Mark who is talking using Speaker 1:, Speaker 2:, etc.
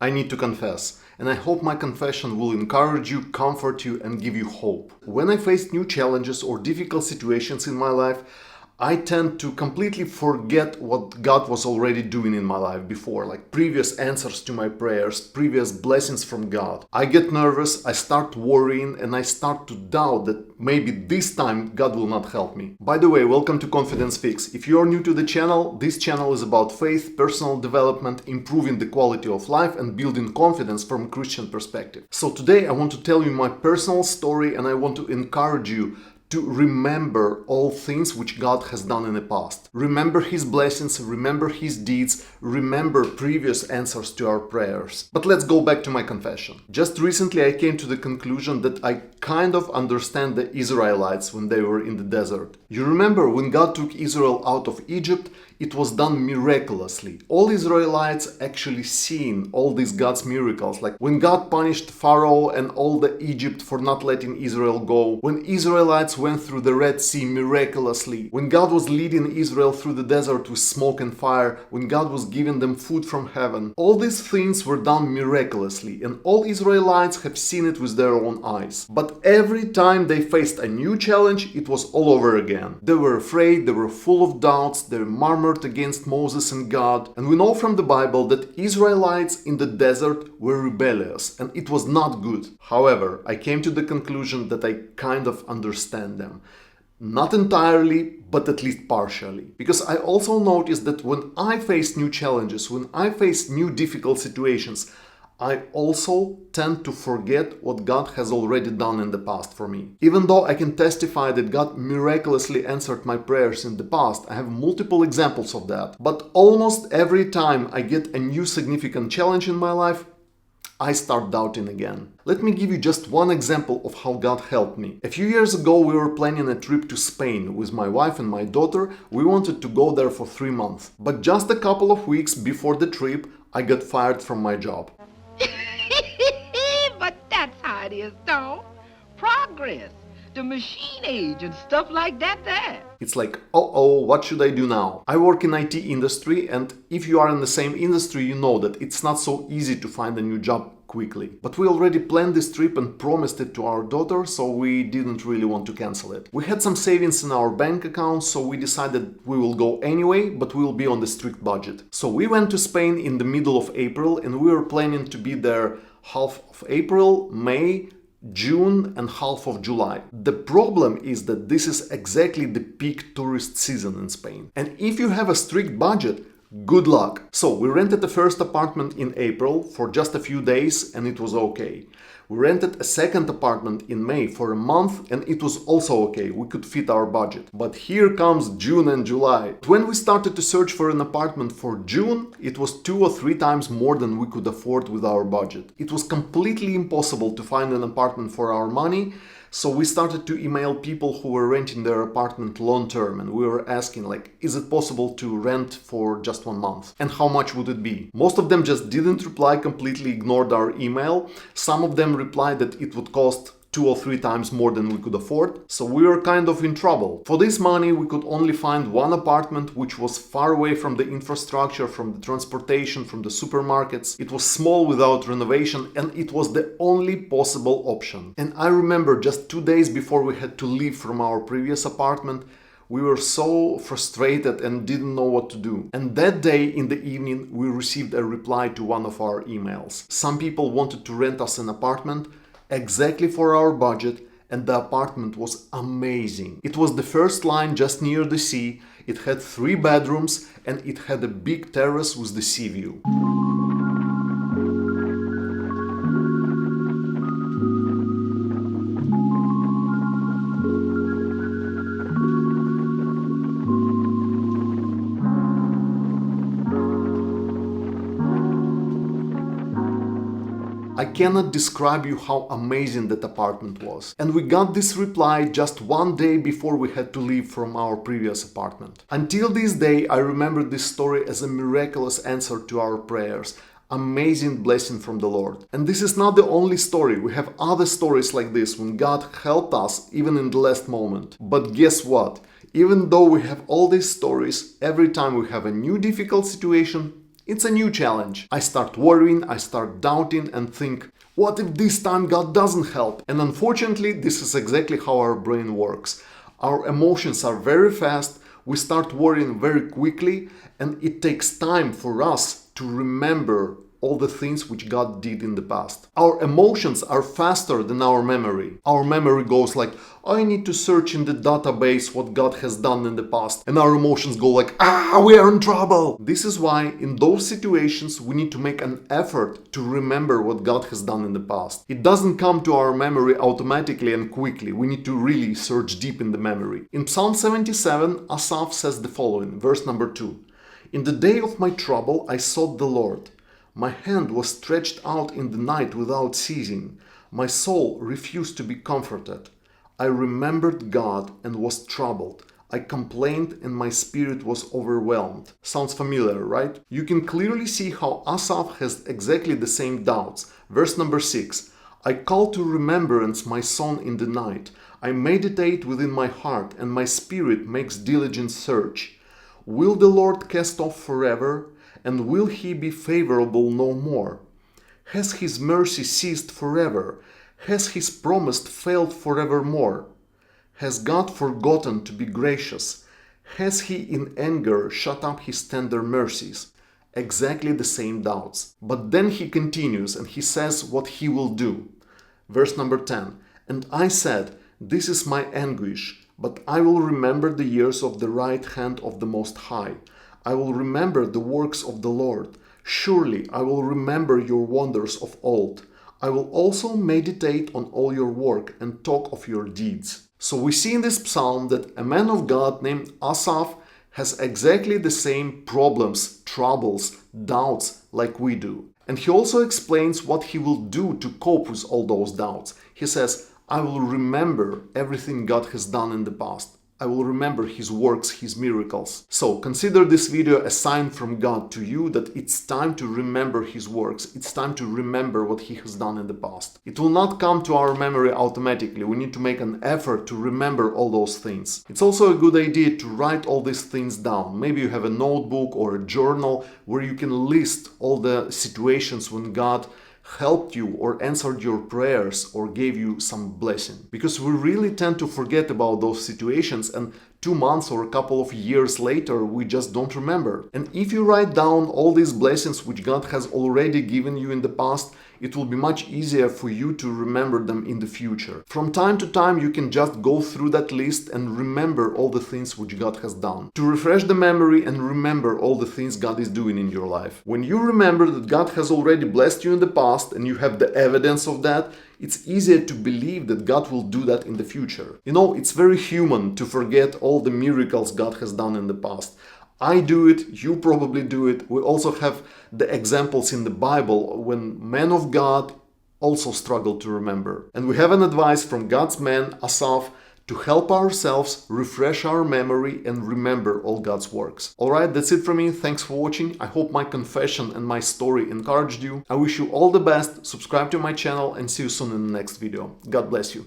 Speaker 1: I need to confess, and I hope my confession will encourage you, comfort you, and give you hope. When I face new challenges or difficult situations in my life, I tend to completely forget what God was already doing in my life before, like previous answers to my prayers, previous blessings from God. I get nervous, I start worrying, and I start to doubt that maybe this time God will not help me. By the way, welcome to Confidence Fix. If you are new to the channel, this channel is about faith, personal development, improving the quality of life, and building confidence from a Christian perspective. So today I want to tell you my personal story, and I want to encourage you to remember all things which God has done in the past. Remember His blessings, remember His deeds, remember previous answers to our prayers. But let's go back to my confession. Just recently I came to the conclusion that I kind of understand the Israelites when they were in the desert. You remember when God took Israel out of Egypt, it was done miraculously. All Israelites actually seen all these God's miracles, like when God punished Pharaoh and all the Egypt for not letting Israel go, when Israelites went through the Red Sea miraculously, when God was leading Israel through the desert with smoke and fire, when God was giving them food from heaven. All these things were done miraculously, and all Israelites have seen it with their own eyes. But every time they faced a new challenge, it was all over again. They were afraid, they were full of doubts, they murmured against Moses and God. And we know from the Bible that Israelites in the desert were rebellious, and it was not good. However, I came to the conclusion that I kind of understand them. Not entirely, but at least partially. Because I also noticed that when I face new challenges, when I face new difficult situations, I also tend to forget what God has already done in the past for me. Even though I can testify that God miraculously answered my prayers in the past, I have multiple examples of that. But almost every time I get a new significant challenge in my life, I start doubting again. Let me give you just one example of how God helped me. A few years ago we were planning a trip to Spain with my wife and my daughter. We wanted to go there for 3 months. But just a couple of weeks before the trip, I got fired from my job.
Speaker 2: But that's how it is, though. Progress, the machine age and stuff like that there.
Speaker 1: It's like, oh, what should I do now? I work in IT industry, and if you are in the same industry, you know that it's not so easy to find a new job quickly. But we already planned this trip and promised it to our daughter, so we didn't really want to cancel it. We had some savings in our bank account, so we decided we will go anyway, but we will be on the strict budget. So we went to Spain in the middle of April, and we were planning to be there half of April, May, June and half of July. The problem is that this is exactly the peak tourist season in Spain. And if you have a strict budget, good luck. So we rented the first apartment in April for just a few days and it was okay. We rented a second apartment in May for a month and it was also okay. We could fit our budget. But here comes June and July. When we started to search for an apartment for June, it was 2 or 3 times more than we could afford with our budget. It was completely impossible to find an apartment for our money. So we started to email people who were renting their apartment long term, and we were asking like, is it possible to rent for just 1 month? And how much would it be? Most of them just didn't reply, completely ignored our email. Some of them replied that it would cost 2 or 3 times more than we could afford, so we were kind of in trouble. For this money we could only find one apartment which was far away from the infrastructure, from the transportation, from the supermarkets. It was small without renovation and it was the only possible option. And I remember just 2 days before we had to leave from our previous apartment, we were so frustrated and didn't know what to do. And that day in the evening we received a reply to one of our emails. Some people wanted to rent us an apartment exactly for our budget, and the apartment was amazing. It was the first line just near the sea, it had 3 bedrooms and it had a big terrace with the sea view. I cannot describe you how amazing that apartment was. And we got this reply just 1 day before we had to leave from our previous apartment. Until this day, I remember this story as a miraculous answer to our prayers. Amazing blessing from the Lord. And this is not the only story. We have other stories like this when God helped us even in the last moment. But guess what? Even though we have all these stories, every time we have a new difficult situation, It's a new challenge. I start worrying, I start doubting and think, what if this time God doesn't help? And unfortunately, this is exactly how our brain works. Our emotions are very fast, we start worrying very quickly, and it takes time for us to remember all the things which God did in the past. Our emotions are faster than our memory. Our memory goes like, I need to search in the database what God has done in the past. And our emotions go like, we are in trouble. This is why in those situations we need to make an effort to remember what God has done in the past. It doesn't come to our memory automatically and quickly. We need to really search deep in the memory. In Psalm 77, Asaph says the following, verse number 2. In the day of my trouble I sought the Lord. My hand was stretched out in the night without ceasing. My soul refused to be comforted. I remembered God and was troubled. I complained and my spirit was overwhelmed. Sounds familiar, right? You can clearly see how Asaph has exactly the same doubts. Verse number 6. I call to remembrance my song in the night. I meditate within my heart and my spirit makes diligent search. Will the Lord cast off forever? And will he be favorable no more? Has his mercy ceased forever? Has his promise failed forevermore? Has God forgotten to be gracious? Has he in anger shut up his tender mercies? Exactly the same doubts. But then he continues and he says what he will do. Verse number 10. And I said, this is my anguish, but I will remember the years of the right hand of the Most High. I will remember the works of the Lord. Surely I will remember your wonders of old. I will also meditate on all your work and talk of your deeds. So we see in this psalm that a man of God named Asaph has exactly the same problems, troubles, doubts like we do. And he also explains what he will do to cope with all those doubts. He says, I will remember everything God has done in the past. I will remember his works, his miracles. So consider this video a sign from God to you that it's time to remember his works. It's time to remember what he has done in the past. It will not come to our memory automatically. We need to make an effort to remember all those things. It's also a good idea to write all these things down. Maybe you have a notebook or a journal where you can list all the situations when God helped you or answered your prayers or gave you some blessing. Because we really tend to forget about those situations, and 2 months or a couple of years later we just don't remember. And if you write down all these blessings which God has already given you in the past, it will be much easier for you to remember them in the future. From time to time you can just go through that list and remember all the things which God has done. To refresh the memory and remember all the things God is doing in your life. When you remember that God has already blessed you in the past and you have the evidence of that, it's easier to believe that God will do that in the future. You know, it's very human to forget all the miracles God has done in the past. I do it, you probably do it. We also have the examples in the Bible when men of God also struggled to remember. And we have an advice from God's man, Asaph, to help ourselves refresh our memory and remember all God's works. Alright, that's it from me. Thanks for watching. I hope my confession and my story encouraged you. I wish you all the best. Subscribe to my channel and see you soon in the next video. God bless you.